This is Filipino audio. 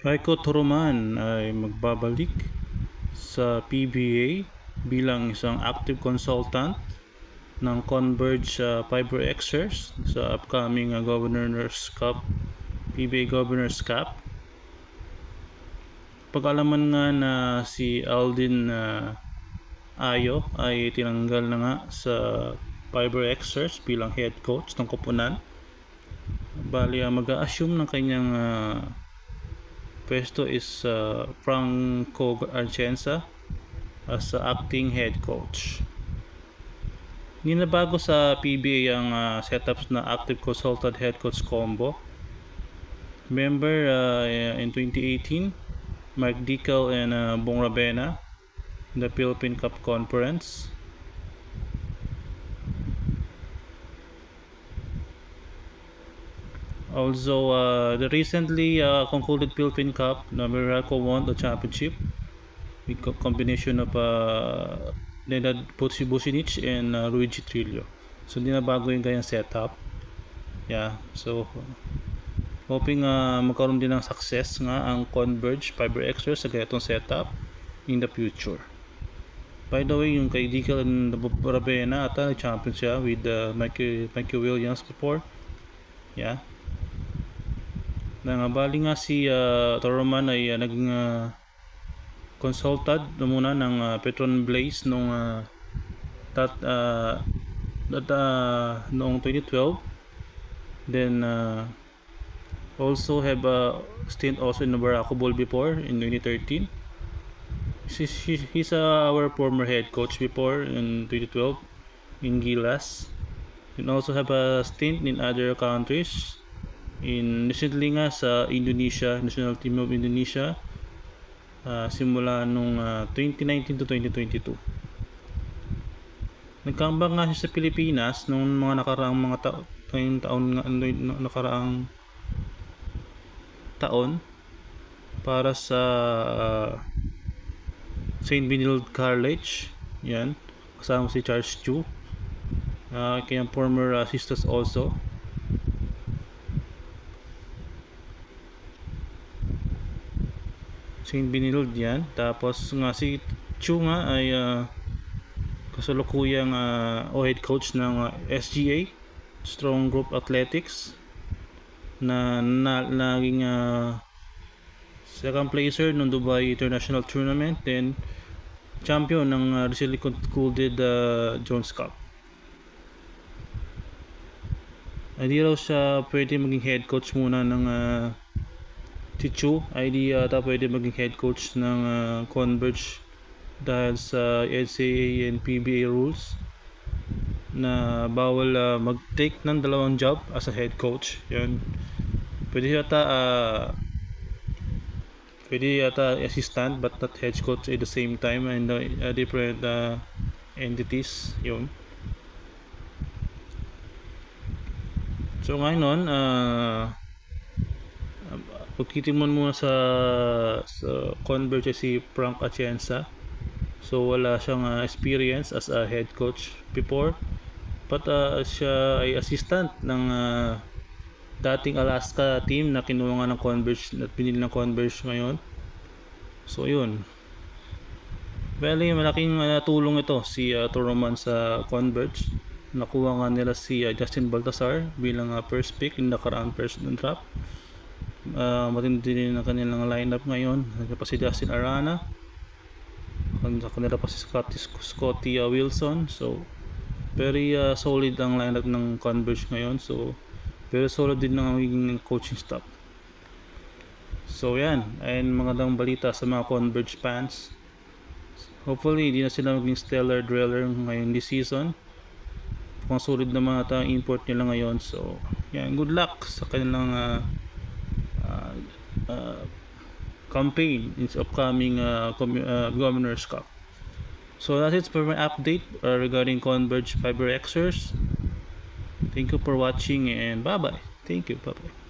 Raiko Toroman ay magbabalik sa PBA bilang isang active consultant ng Converge FiberXers sa upcoming Governors Cup, PBA Governors Cup. Pag-alaman nga na si Aldin Ayo ay tinanggal na nga sa FiberXers bilang head coach ng koponan. Bali, mag-a-assume ng kanyang pwesto is Franco Archenza as acting head coach. Hindi na bago sa PBA ang setups na active consultant head coach combo. Remember in 2018, Mark Dical and Bong Rabena in the Philippine Cup Conference. Also, the recently concluded Philippine Cup, Meralco won the championship with combination of Nenad Bucinic and Luigi Trillo. So, hindi na bago yung ganyang setup. Yeah, so hoping magkaroon din ng success nga ang Converge FiberXers sa ganitong setup in the future. By the way, yung kay Dical and Rabena ata nag-champion siya with Mikey Williams before. Yeah. Bali nga si Toroman ay naging consultant muna ng Petron Blaze noong 2012. Then also have a stint also in the Barako Bowl before in 2013. He's our former head coach before in 2012 in Gilas. And also have a stint in other countries. Recently nga sa Indonesia, National Team of Indonesia, simula nung 2019 to 2022. Nagkambak nga siya sa Pilipinas nung mga nakaraang taon para sa St. Benilde College. Yan, kasama si Charles Chu, kanyang former assistants also. St. Benilde yan. Tapos nga si Chu nga ay kasalukuyang head coach ng SGA, Strong Group Athletics, na naging second placer ng Dubai International Tournament, then champion ng recently concluded Jones Cup. Hindi raw siya pwede maging head coach muna ng Chichu, ID ata pwede maging head coach ng Converge dahil sa NCAA and PBA rules na bawal mag-take ng dalawang job as a head coach. Yan. Pwede yata assistant but not head coach at the same time and different entities. Yun. So ngayon pagkitimon muna sa Converge si Frank Atienza. So wala siyang experience as a head coach before, but siya ay assistant ng dating Alaska team na kinuha nga ng Converge at pinili ng Converge ngayon. So yun, bali malaking tulong ito si Toroman sa Converge. Nakuha nga nila si Justin Baltasar bilang first pick in the current first draft. Matindi din ang kanilang lineup ngayon. Nandiyan pa si Justin Arana, kanila pa si Scotty Wilson. So very solid ang lineup ng Converge ngayon. So very solid din ang magiging coaching staff. So yan, ayun magandang balita sa mga Converge fans. Hopefully hindi na sila maging stellar driller ngayon this season. Kung solid na mga import nila ngayon. So yan, good luck sa kanilang campaign in upcoming Governors Cup. So that's it for my update regarding Converge FiberXers. Thank you for watching and bye bye. Thank you. Bye bye.